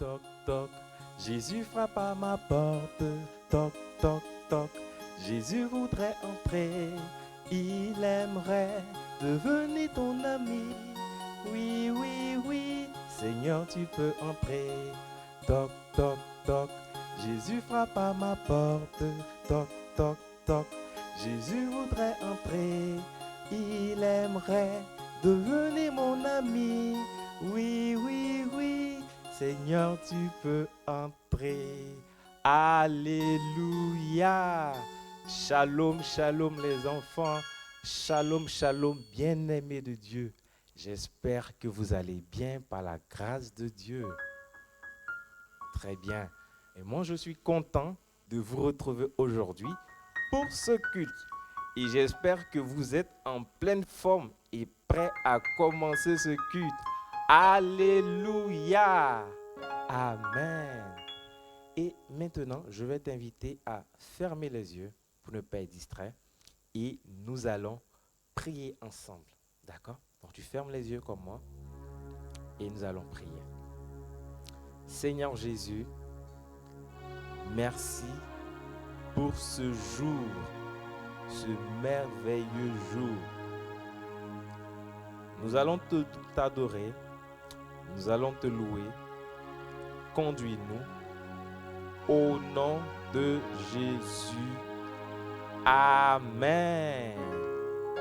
Toc, toc, Jésus frappe à ma porte. Toc, toc, toc, Jésus voudrait entrer. Il aimerait devenir ton ami. Oui, oui, oui, Seigneur, tu peux entrer. Toc, toc, toc, Jésus frappe à ma porte. Toc, toc, toc, Jésus voudrait entrer. Il aimerait devenir mon ami. Oui, oui, oui, Seigneur, tu peux entrer. Alléluia. Shalom, shalom les enfants. Shalom, shalom, bien-aimés de Dieu. J'espère que vous allez bien par la grâce de Dieu. Très bien. Et moi, je suis content de vous retrouver aujourd'hui pour ce culte. Et j'espère que vous êtes en pleine forme et prêts à commencer ce culte. Alléluia. Amen. Et maintenant, je vais t'inviter à fermer les yeux pour ne pas être distrait. Et nous allons prier ensemble. D'accord? Donc tu fermes les yeux comme moi et nous allons prier. Seigneur Jésus, merci pour ce jour, ce merveilleux jour. Nous allons t'adorer, nous allons te louer. Conduis-nous au nom de Jésus. Amen.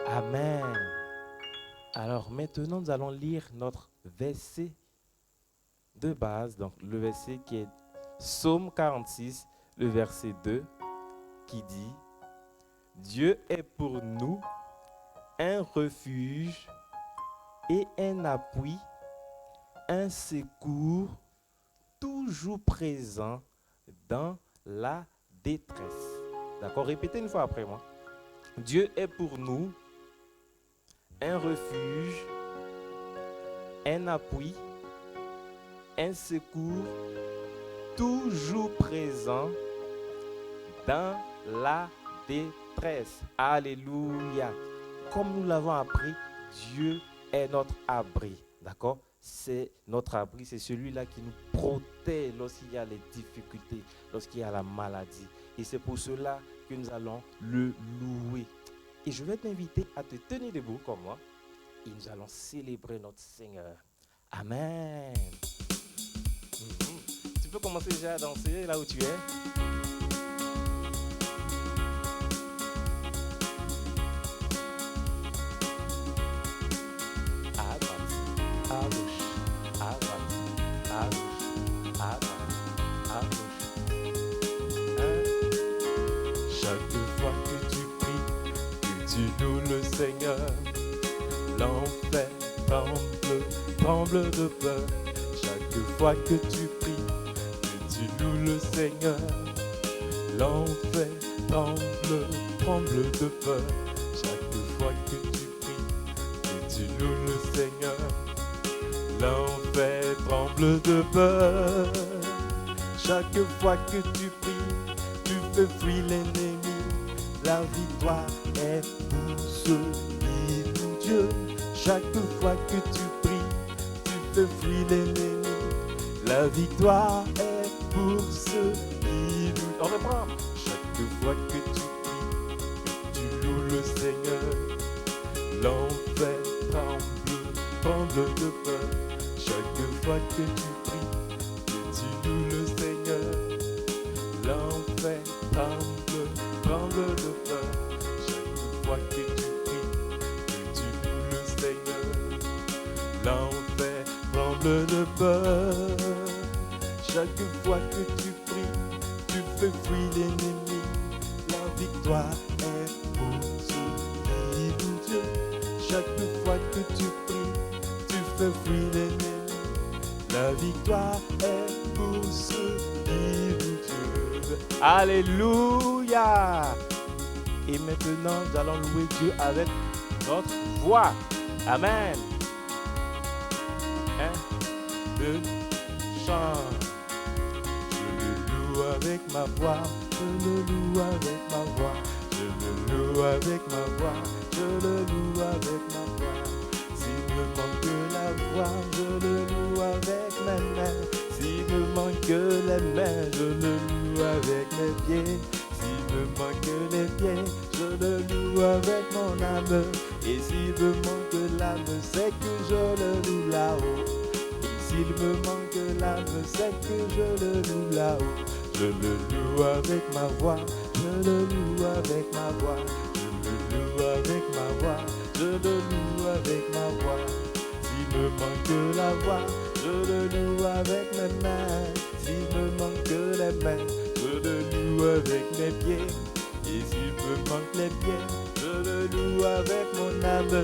Amen. Alors maintenant, nous allons lire notre verset de base. Donc le verset qui est Psaume 46, le verset 2, qui dit « Dieu est pour nous un refuge et un appui, un secours toujours présent dans la détresse. » D'accord? Répétez une fois après moi. Dieu est pour nous un refuge, un appui, un secours toujours présent dans la détresse. Alléluia. Comme nous l'avons appris, Dieu est notre abri. D'accord? C'est notre abri, c'est celui-là qui nous protège lorsqu'il y a les difficultés, lorsqu'il y a la maladie. Et c'est pour cela que nous allons le louer. Et je vais t'inviter à te tenir debout comme moi. Et nous allons célébrer notre Seigneur. Amen. Tu peux commencer déjà à danser là où tu es. À droite, à gauche, à droite, à gauche, à droite, à gauche. Chaque fois que tu pries, que tu loues le Seigneur, l'enfer tremble de peur. Chaque fois que tu pries, que tu loues le Seigneur, l'enfer tremble de peur. Chaque fois que tu pries, que tu loues le Seigneur, l'enfer tremble de peur. Chaque fois que tu pries, tu fais fuir l'ennemi. La victoire est pour ceux qui louent Dieu. Chaque fois que tu pries, tu fais fuir l'ennemi. La victoire est pour ceux qui louent. On reprend. Chaque fois que tu pries, que tu loues le Seigneur, l'enfer tremble de peur. Chaque fois que tu pries, que tu loues le Seigneur, l'enfer tremble de peur. Chaque fois que tu pries, que tu loues le Seigneur, l'enfer tremble de peur. Chaque fois que tu pries, tu fais fuir l'ennemi. La victoire est pour ceux qui louent Dieu. Chaque fois que tu pries, tu fais fuir l'ennemi. La victoire est pour ceux qui louent Dieu. Alléluia. Et maintenant, nous allons louer Dieu avec notre voix. Amen. 1, 2, chante. Je le loue avec ma voix. Je le loue avec ma voix. Je le loue avec ma voix. Je le loue avec ma voix. S'il me manque la voix, je le loue avec mes mains. S'il me les mains, je le loue avec mes pieds. S'il me manque les pieds, je le loue avec mon âme. Et s'il me manque l'âme, c'est que je le loue là-haut. Et s'il me manque l'âme, c'est que je le loue là-haut. Je le loue avec ma voix, je le loue avec ma voix. Je le loue avec ma voix, je le loue avec ma voix. S'il me manque la voix, je le loue avec mes mains. S'il me manque les mains, je le loue avec mes pieds. Et s'il me manque les pieds, je le loue avec mon âme.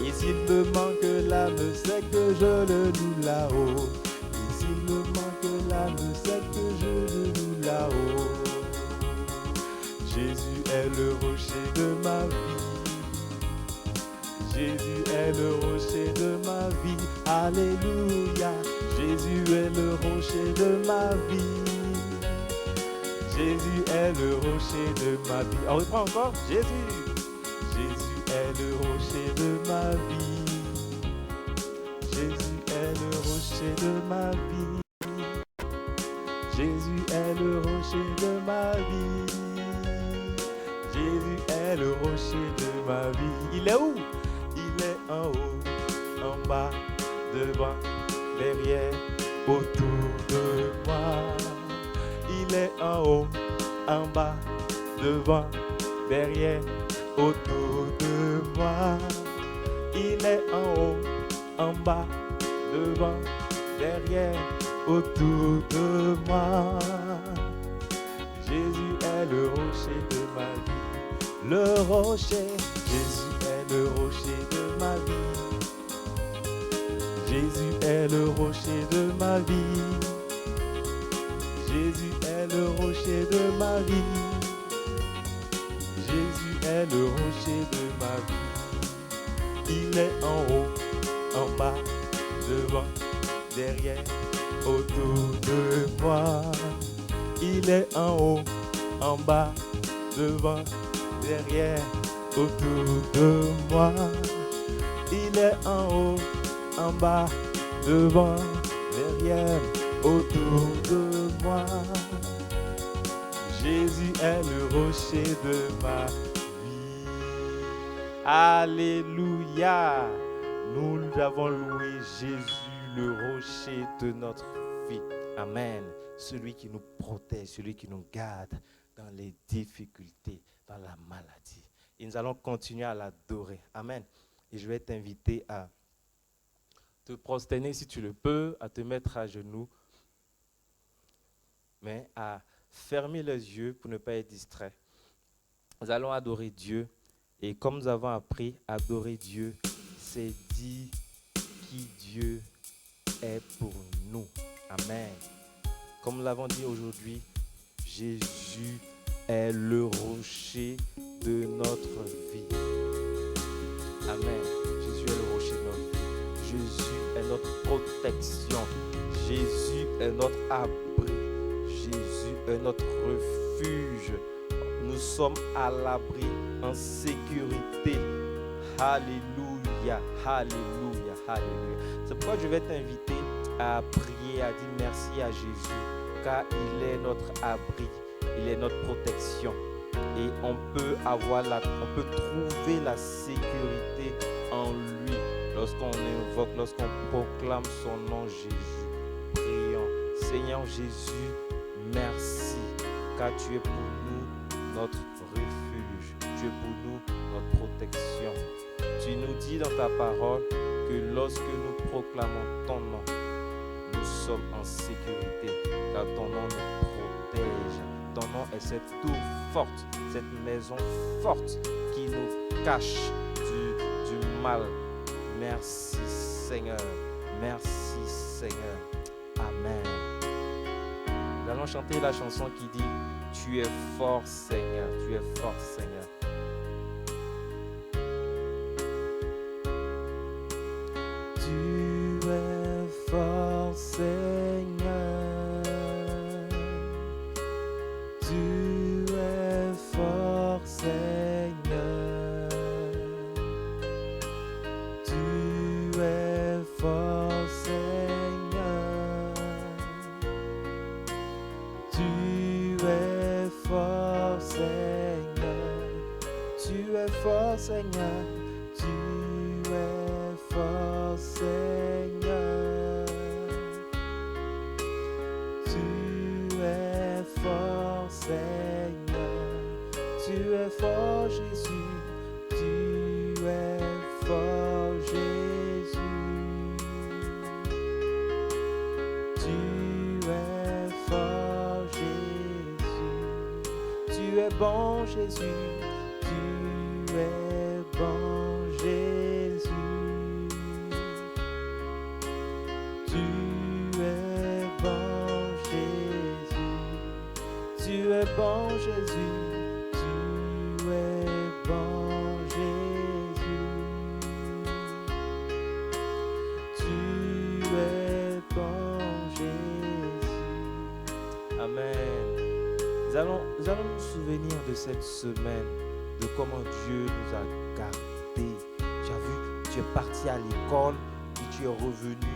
Et s'il me manque l'âme, c'est que je le loue là-haut. Et s'il me manque l'âme, c'est que je le loue là-haut. Jésus est le rocher de ma vie. Jésus est le rocher de ma vie. Alléluia. Jésus est le rocher de ma vie. Jésus est le rocher de ma vie. On reprend encore. Jésus. Jésus est le rocher de ma vie. Jésus est le rocher de ma vie. Jésus est le rocher de ma vie. Jésus est le rocher de ma vie. Il est où? Il est en haut, en bas, devant, derrière, autour de moi. Il est en haut, en bas, devant, derrière, autour de moi. Il est en haut, en bas, devant, derrière, autour de moi. Jésus est le rocher de ma vie. Le rocher, Jésus est le rocher de ma vie. Jésus est le rocher de ma vie. Jésus est le rocher de ma vie. Jésus est le rocher de ma vie. Il est en haut, en bas, devant, derrière, autour de moi. Il est en haut, en bas, devant, derrière, autour de moi. Il est en haut, en bas, devant, derrière, autour de moi. Jésus est le rocher de ma vie. Alléluia. Nous avons loué Jésus, le rocher de notre vie. Amen. Celui qui nous protège, celui qui nous garde dans les difficultés, dans la maladie. Et nous allons continuer à l'adorer. Amen. Et je vais t'inviter à te prosterner si tu le peux, à te mettre à genoux, mais à fermer les yeux pour ne pas être distrait. Nous allons adorer Dieu. Et comme nous avons appris, adorer Dieu, c'est dire qui Dieu est pour nous. Amen. Comme nous l'avons dit aujourd'hui, Jésus est le rocher de notre vie. Amen. Jésus est le rocher de notre vie. Jésus est notre protection. Jésus est notre abri. Jésus est notre refuge. Nous sommes à l'abri, en sécurité. Alléluia, alléluia, alléluia. C'est pourquoi je vais t'inviter à prier, à dire merci à Jésus, car il est notre abri, il est notre protection. Et on peut trouver la sécurité en lui lorsqu'on invoque, lorsqu'on proclame son nom Jésus. Prions. Seigneur Jésus, merci, car tu es pour nous notre refuge, tu es pour nous notre protection. Tu nous dis dans ta parole que lorsque nous proclamons ton nom, nous sommes en sécurité, car ton nom nous protège. Ton nom est cette tour forte, cette maison forte qui nous cache du mal. Merci Seigneur, merci Seigneur. Amen. Nous allons chanter la chanson qui dit « Tu es fort Seigneur, tu es fort Seigneur ». Tu es fort Seigneur, tu es fort Seigneur, tu es fort Seigneur, es fort, Seigneur. Tu es fort, Seigneur. Tu es fort, Seigneur. Tu es fort, Jésus. Tu es fort, Jésus. Tu es fort, Jésus. Tu es bon, Jésus. Tu es bon, Jésus. Tu es bon, Jésus. Tu es bon, Jésus. Tu es bon, Jésus. Tu es bon, Jésus. Amen. Nous allons nous souvenir de cette semaine, de comment Dieu nous a gardés. Tu as vu, tu es parti à l'école et tu es revenu.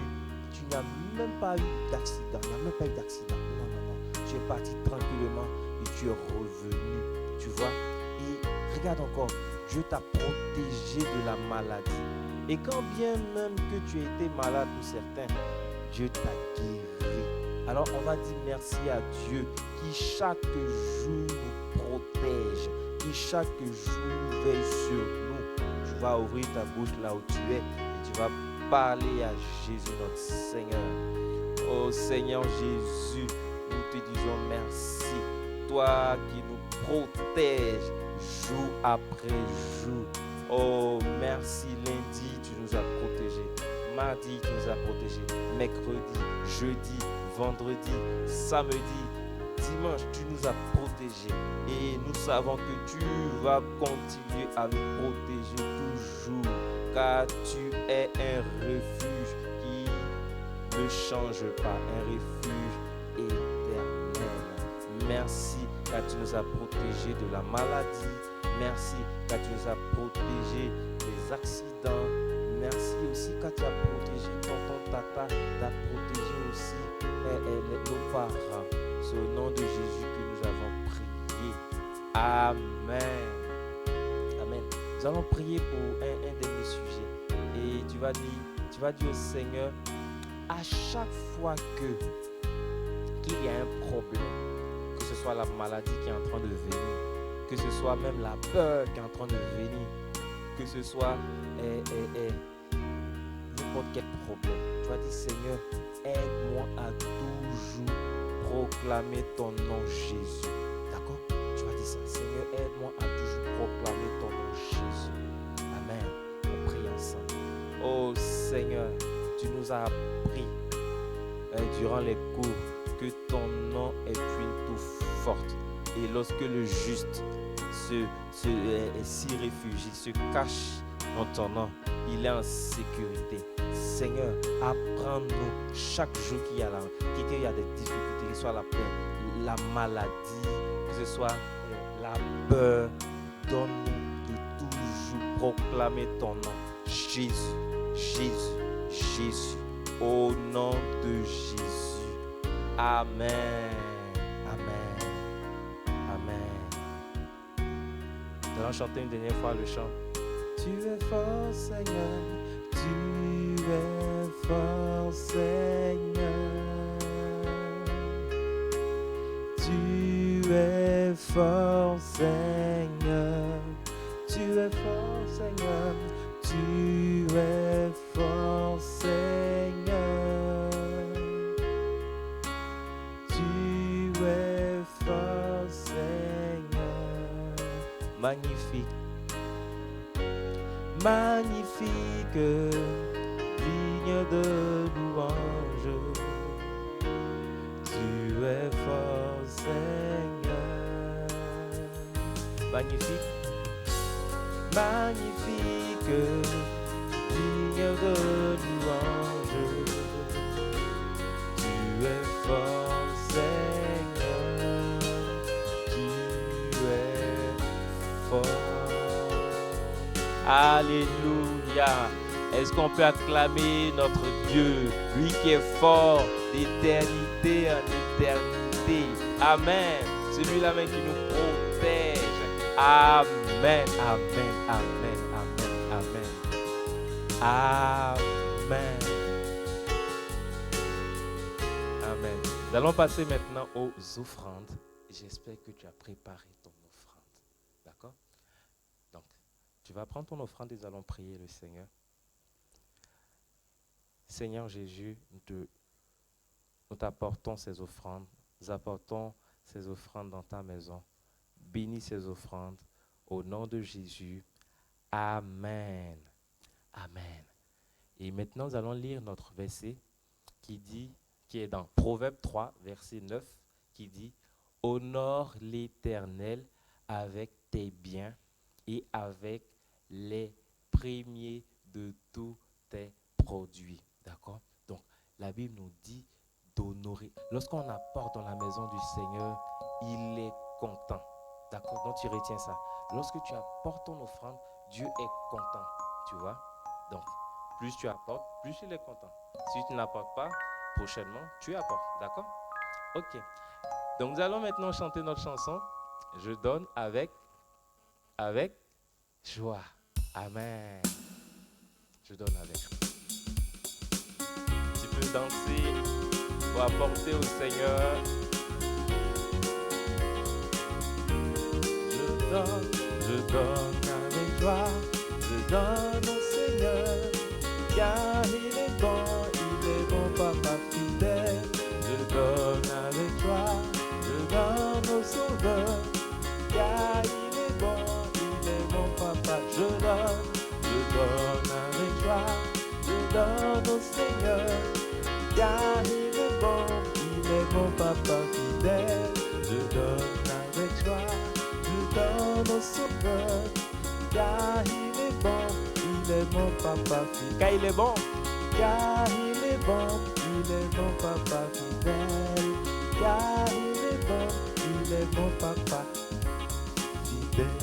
Tu n'as même pas eu d'accident. Il n'y a même pas eu d'accident. Non, non, non. Tu es parti tranquillement et tu es revenu. Tu vois? Et regarde encore, Dieu t'a protégé de la maladie. Et quand bien même que tu étais malade pour certains, Dieu t'a guéri. Alors on va dire merci à Dieu qui chaque jour nous protège, qui chaque jour veille sur nous. Tu vas ouvrir ta bouche là où tu es et tu vas parler à Jésus notre Seigneur. Oh Seigneur Jésus, nous te disons merci. Toi qui nous protèges jour après jour. Oh merci, lundi tu nous as protégés. Mardi tu nous as protégés. Mercredi, jeudi, vendredi, samedi, dimanche, tu nous as protégés. Et nous savons que tu vas continuer à nous protéger toujours. Car tu es un refuge qui ne change pas. Un refuge éternel. Merci car tu nous as protégés de la maladie. Merci car tu nous as protégés des accidents. Merci aussi car tu as protégé tonton, tata, tu as protégé aussi nos parents. C'est au nom de Jésus que nous avons prié. Amen. Amen. Nous allons prier pour un dernier sujet. Et tu vas dire au Seigneur, à chaque fois qu'il y a un problème, que ce soit la maladie qui est en train de venir, que ce soit même la peur qui est en train de venir, que ce soit n'importe quel problème. Tu vas dire, Seigneur, aide-moi à toujours proclamer ton nom Jésus. D'accord? Tu vas dire ça. Seigneur, aide-moi à toujours proclamer ton nom Jésus. Amen. On prie ensemble. Oh Seigneur, tu nous as appris durant les cours que ton nom est une touffe forte. Et lorsque le juste s'y réfugie, se cache en ton nom, il est en sécurité. Seigneur, apprends-nous chaque jour qu'il y a des difficultés, que ce soit la paix, la maladie, que ce soit la peur. Donne-nous de toujours proclamer ton nom. Jésus, Jésus, Jésus. Au nom de Jésus. Amen. Amen. Amen. Nous allons chanter une dernière fois le chant. Tu es fort, Seigneur. Tu es fort, Seigneur. Tu es fort, Seigneur. Tu es fort, Seigneur. Tu es fort, Seigneur. Tu es fort, Seigneur. Magnifique. Magnifique, digne de louange. Tu es fort, Seigneur. Magnifique, magnifique, digne de louange. Tu es fort, Seigneur. Tu es fort. Alléluia. Est-ce qu'on peut acclamer notre Dieu, lui qui est fort d'éternité en éternité. Amen. Celui-là même qui nous protège, Amen, amen, amen, amen, amen. Amen. Amen. Nous allons passer maintenant aux offrandes. J'espère que tu as préparé ton offrande. D'accord? Donc, tu vas prendre ton offrande et nous allons prier le Seigneur. Seigneur Jésus, nous t'apportons ces offrandes. Nous apportons ces offrandes dans ta maison. Bénis ces offrandes. Au nom de Jésus. Amen. Amen. Et maintenant, nous allons lire notre verset qui est dans Proverbe 3, verset 9, qui dit « Honore l'Éternel avec tes biens et avec les premiers de tous tes produits. » D'accord? Donc, la Bible nous dit d'honorer. Lorsqu'on apporte dans la maison du Seigneur, il est content. D'accord? Donc, tu retiens ça. Lorsque tu apportes ton offrande, Dieu est content. Tu vois? Donc, plus tu apportes, plus il est content. Si tu n'apportes pas, prochainement, tu apportes. D'accord? Ok. Donc, nous allons maintenant chanter notre chanson. Je donne avec joie. Amen. Je donne avec joie. Tu peux danser pour apporter au Seigneur. Je donne avec joie. Je donne au Seigneur. Car il est bon, papa fidèle. Je donne avec joie, je donne au Sauveur. Car il est bon, papa. Je donne avec joie, je donne au Seigneur. Car il est bon, papa fidèle. Je donne avec joie, je donne au Sauveur. Car il est bon, papa fidèle. Car il est bon, papa fidèle. Car il est bon, papa fidèle.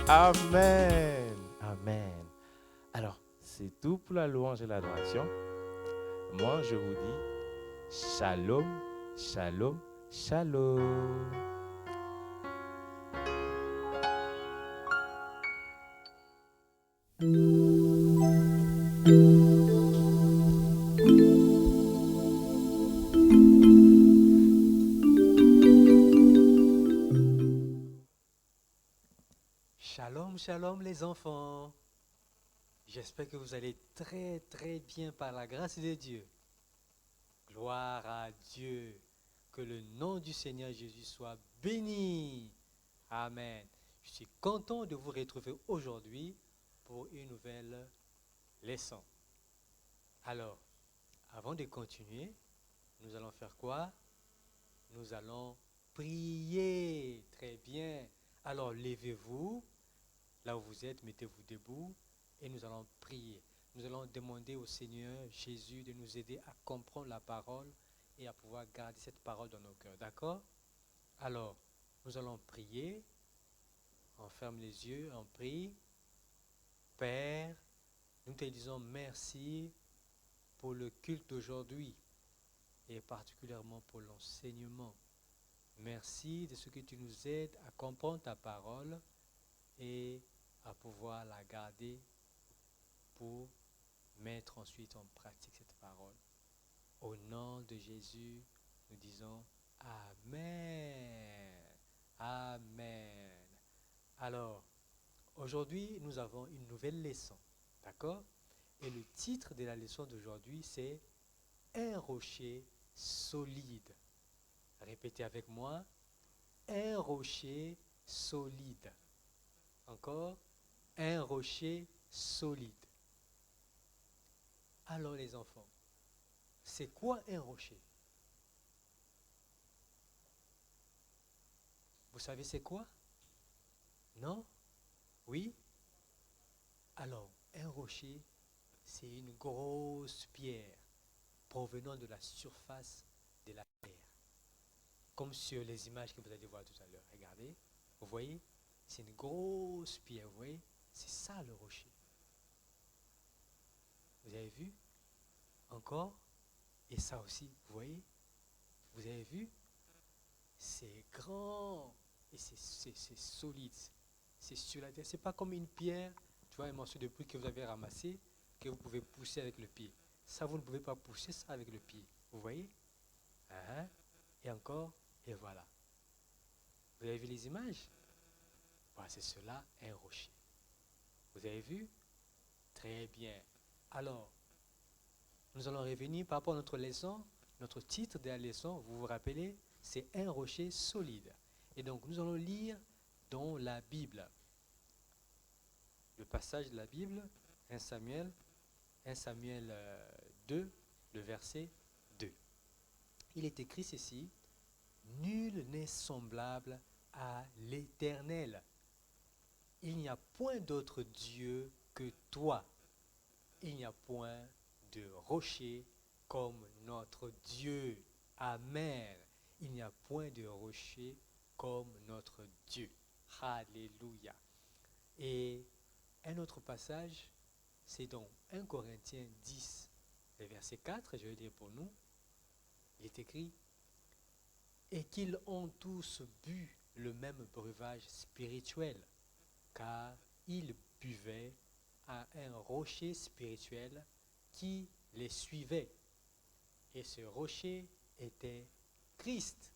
Amen. Amen. Alors, c'est tout pour la louange et l'adoration. Moi, je vous dis shalom, shalom, shalom. Shalom, shalom les enfants. J'espère que vous allez très très bien par la grâce de Dieu. Gloire à Dieu. Que le nom du Seigneur Jésus soit béni. Amen. Je suis content de vous retrouver aujourd'hui pour une nouvelle leçon. Alors, avant de continuer, nous allons faire quoi? Nous allons prier. Très bien. Alors, levez-vous. Là où vous êtes, mettez-vous debout et nous allons prier. Nous allons demander au Seigneur Jésus de nous aider à comprendre la parole et à pouvoir garder cette parole dans nos cœurs. D'accord? Alors, nous allons prier. On ferme les yeux, on prie. Père, nous te disons merci pour le culte d'aujourd'hui et particulièrement pour l'enseignement. Merci de ce que tu nous aides à comprendre ta parole et à pouvoir la garder pour mettre ensuite en pratique cette parole. Au nom de Jésus, nous disons Amen. Amen. Alors, aujourd'hui, nous avons une nouvelle leçon. D'accord? Et le titre de la leçon d'aujourd'hui, c'est Un rocher solide. Répétez avec moi. Un rocher solide. Encore, un rocher solide. Alors les enfants, c'est quoi un rocher? Vous savez c'est quoi? Non? Oui? Alors, un rocher, c'est une grosse pierre provenant de la surface de la terre. Comme sur les images que vous allez voir tout à l'heure. Regardez, vous voyez? C'est une grosse pierre, vous voyez? C'est ça le rocher. Vous avez vu? Encore? Et ça aussi, vous voyez? Vous avez vu? C'est grand. Et c'est solide. C'est sur la terre. C'est pas comme une pierre, tu vois, un morceau de brique que vous avez ramassé, que vous pouvez pousser avec le pied. Ça, vous ne pouvez pas pousser ça avec le pied. Vous voyez? Hein? Et encore, et voilà. Vous avez vu les images? Voilà, c'est cela, un rocher. Vous avez vu? Très bien. Alors, nous allons revenir par rapport à notre leçon. Notre titre de la leçon, vous vous rappelez, c'est un rocher solide. Et donc, nous allons lire dans la Bible. Le passage de la Bible, 1 Samuel 2, le verset 2. Il est écrit ceci: Nul n'est semblable à l'Éternel. Il n'y a point d'autre Dieu que toi. Il n'y a point de rocher comme notre Dieu. Amen. Il n'y a point de rocher comme notre Dieu. Alléluia. Et un autre passage, c'est dans 1 Corinthiens 10, le verset 4, je vais dire pour nous. Il est écrit: Et qu'ils ont tous bu le même breuvage spirituel, car ils buvaient à un rocher spirituel qui les suivait. Et ce rocher était Christ.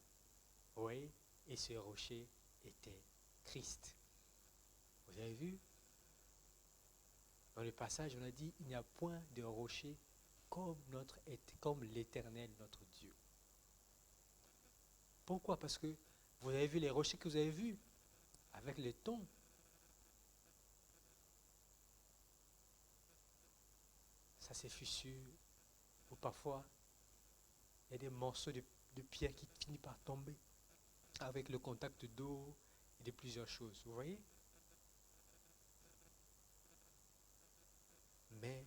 Oui, et ce rocher était Christ. Vous avez vu? Dans le passage, on a dit, il n'y a point de rocher comme l'Éternel, notre Dieu. Pourquoi? Parce que vous avez vu les rochers que vous avez vus avec le temps. Ça c'est fissure. Ou parfois, il y a des morceaux de pierre qui finissent par tomber avec le contact d'eau et de plusieurs choses. Vous voyez? Mais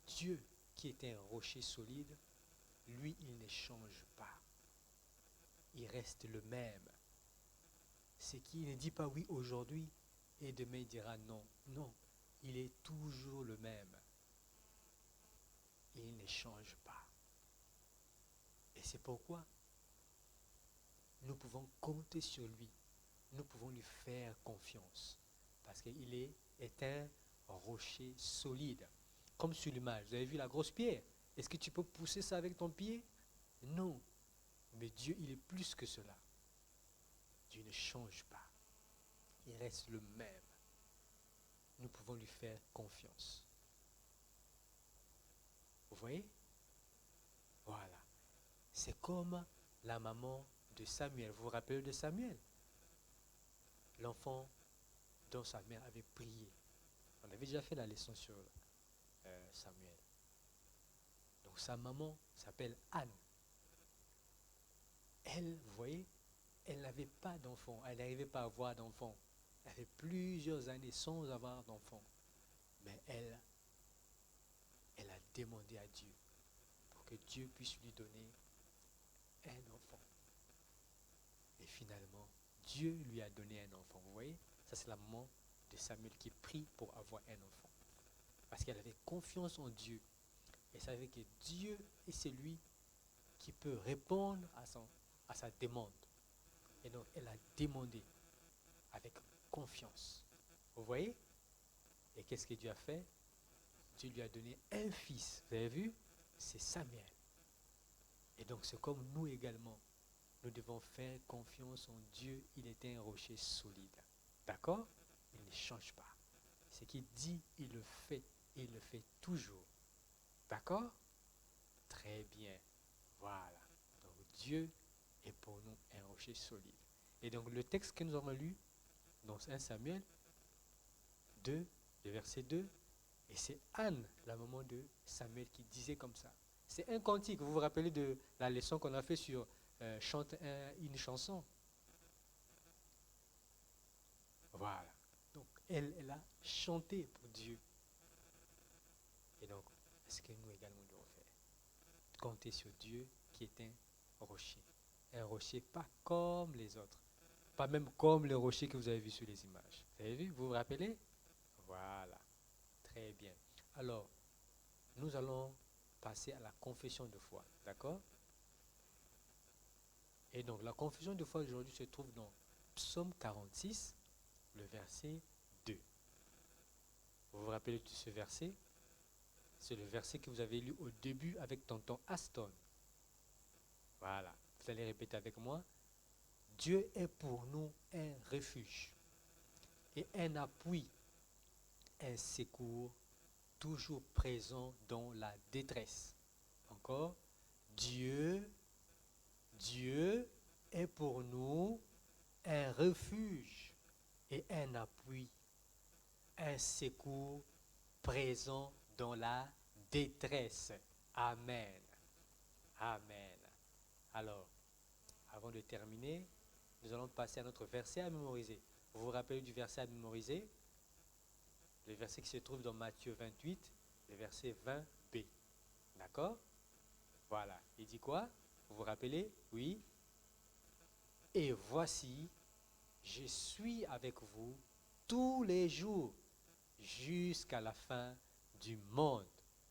Dieu, qui était un rocher solide, lui, il ne change pas. Il reste le même. C'est qu'il ne dit pas oui aujourd'hui et demain il dira non. Non, il est toujours le même. Il ne change pas. Et c'est pourquoi nous pouvons compter sur lui. Nous pouvons lui faire confiance. Parce qu'il est un rocher solide. Comme sur l'image, vous avez vu la grosse pierre? Est-ce que tu peux pousser ça avec ton pied? Non. Mais Dieu, il est plus que cela. Dieu ne change pas. Il reste le même. Nous pouvons lui faire confiance. Vous voyez? Voilà. C'est comme la maman de Samuel. Vous vous rappelez de Samuel? L'enfant dont sa mère avait prié. On avait déjà fait la leçon sur Samuel. Donc sa maman s'appelle Anne. Elle, vous voyez, elle n'avait pas d'enfant. Elle n'arrivait pas à avoir d'enfant. Elle avait plusieurs années sans avoir d'enfant. Mais elle a demandé à Dieu pour que Dieu puisse lui donner un enfant. Et finalement, Dieu lui a donné un enfant. Vous voyez? Ça, c'est la maman de Samuel qui prie pour avoir un enfant. Parce qu'elle avait confiance en Dieu. Elle savait que Dieu est celui qui peut répondre à sa demande. Et donc, elle a demandé avec confiance. Vous voyez? Et qu'est-ce que Dieu a fait? Dieu lui a donné un fils. Vous avez vu? C'est Samuel. Et donc, c'est comme nous également. Nous devons faire confiance en Dieu. Il est un rocher solide. D'accord? Il ne change pas. Ce qu'il dit, il le fait. Et il le fait toujours. D'accord? Très bien. Voilà. Donc, Dieu est pour nous un rocher solide. Et donc, le texte que nous avons lu, dans 1 Samuel 2, le verset 2, et c'est Anne, la maman de Samuel, qui disait comme ça. C'est un cantique. Vous vous rappelez de la leçon qu'on a fait sur chante une chanson. Voilà. Donc, elle a chanté pour Dieu. Et donc, est-ce que nous également devons faire? Compter sur Dieu qui est un rocher. Un rocher pas comme les autres. Pas même comme le rocher que vous avez vu sur les images. Vous avez vu? Vous vous rappelez? Voilà. Très bien. Alors, nous allons passer à la confession de foi. D'accord? Et donc la confusion de foi aujourd'hui se trouve dans Psaume 46, le verset 2. Vous vous rappelez de ce verset? C'est le verset que vous avez lu au début avec tonton Aston. Voilà, vous allez répéter avec moi. Dieu est pour nous un refuge et un appui, un secours toujours présent dans la détresse. Encore, Dieu est pour nous un refuge et un appui, un secours présent dans la détresse. Amen. Amen. Alors, avant de terminer, nous allons passer à notre verset à mémoriser. Vous vous rappelez du verset à mémoriser? Le verset qui se trouve dans Matthieu 28, le verset 20b. D'accord? Voilà. Il dit quoi? Vous vous rappelez? Oui. Et voici, je suis avec vous tous les jours jusqu'à la fin du monde.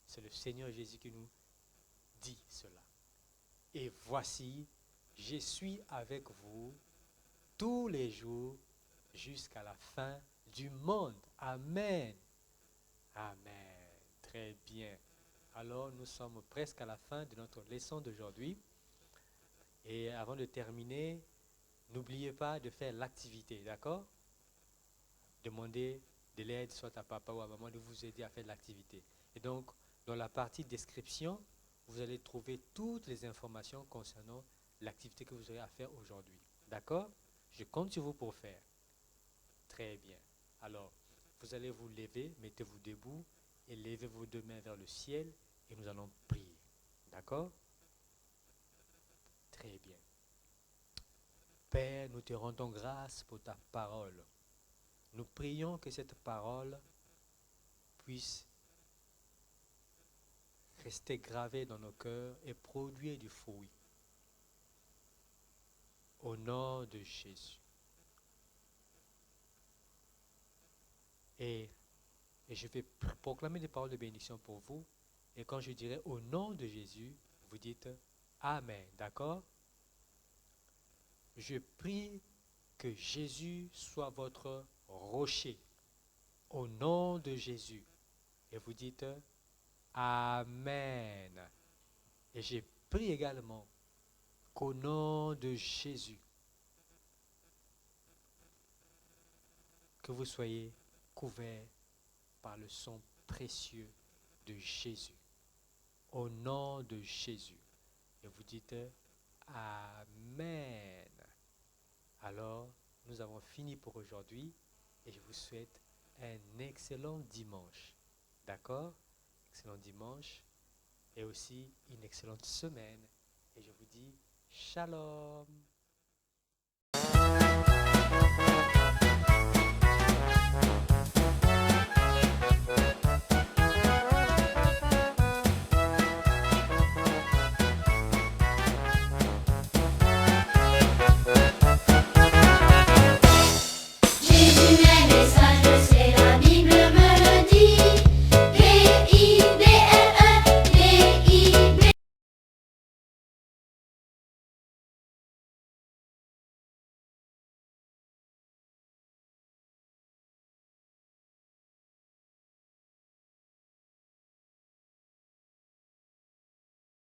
C'est le Seigneur Jésus qui nous dit cela. Et voici, je suis avec vous tous les jours jusqu'à la fin du monde. Amen. Amen. Très bien. Alors, nous sommes presque à la fin de notre leçon d'aujourd'hui. Et avant de terminer, n'oubliez pas de faire l'activité, d'accord? Demandez de l'aide soit à papa ou à maman de vous aider à faire l'activité. Et donc, dans la partie description, vous allez trouver toutes les informations concernant l'activité que vous aurez à faire aujourd'hui. D'accord? Je compte sur vous pour faire. Très bien. Alors, vous allez vous lever, mettez-vous debout et levez vos deux mains vers le ciel et nous allons prier. D'accord? Très bien. Père, nous te rendons grâce pour ta parole. Nous prions que cette parole puisse rester gravée dans nos cœurs et produire du fruit. Au nom de Jésus. Et je vais proclamer des paroles de bénédiction pour vous. Et quand je dirai au nom de Jésus, vous dites Amen. D'accord? Je prie que Jésus soit votre rocher. Au nom de Jésus. Et vous dites Amen. Et je prie également qu'au nom de Jésus, que vous soyez couverts par le sang précieux de Jésus. Au nom de Jésus. Et vous dites Amen. Alors, nous avons fini pour aujourd'hui et je vous souhaite un excellent dimanche. D'accord? Excellent dimanche et aussi une excellente semaine. Et je vous dis Shalom.